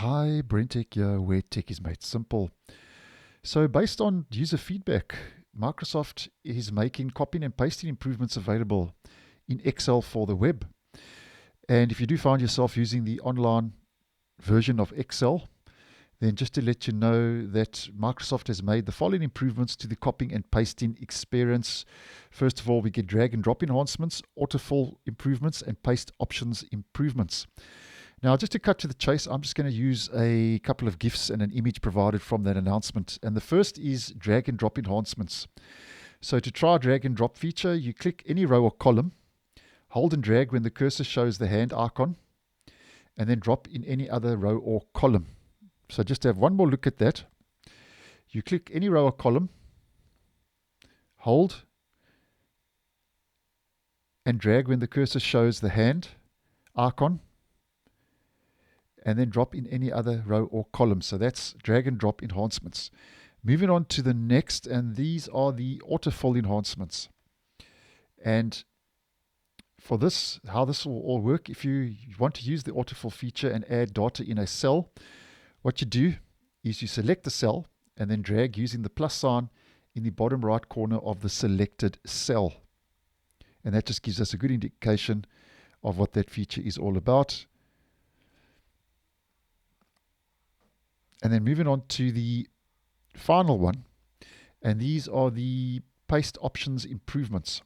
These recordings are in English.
Hi, BrenTech here, where tech is made simple. So based on user feedback, Microsoft is making copying and pasting improvements available in Excel for the web. And if you do find yourself using the online version of Excel, then just to let you know that Microsoft has made the following improvements to the copying and pasting experience. First of all, we get drag and drop enhancements, autofill improvements, and paste options improvements. Now, just to cut to the chase, I'm just going to use a couple of GIFs and an image provided from that announcement. And the first is drag and drop enhancements. So to try a drag and drop feature, you click any row or column, hold and drag when the cursor shows the hand icon, and then drop in any other row or column. So just to have one more look at that, you click any row or column, hold, and drag when the cursor shows the hand icon, and then drop in any other row or column. So that's drag and drop enhancements. Moving on to the next, and these are the autofill enhancements. And for this, how this will all work, if you want to use the autofill feature and add data in a cell, what you do is you select the cell and then drag using the plus sign in the bottom right corner of the selected cell. And that just gives us a good indication of what that feature is all about. And then moving on to the final one, and these are the paste options improvements.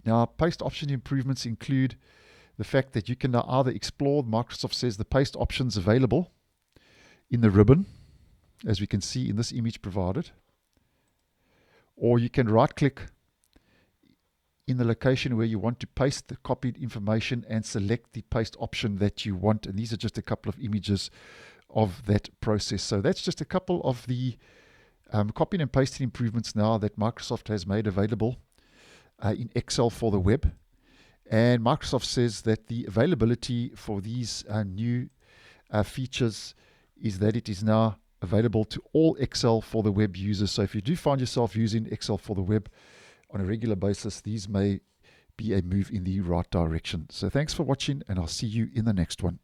Now, paste option improvements include the fact that you can now either explore, Microsoft says, the paste options available in the ribbon, as we can see in this image provided, or you can right-click in the location where you want to paste the copied information and select the paste option that you want. And these are just a couple of images of that process. So that's just a couple of the copying and pasting improvements now that Microsoft has made available in Excel for the web. And Microsoft says that the availability for these new features is that it is now available to all Excel for the web users. So if you do find yourself using Excel for the web on a regular basis, these may be a move in the right direction. So thanks for watching, and I'll see you in the next one.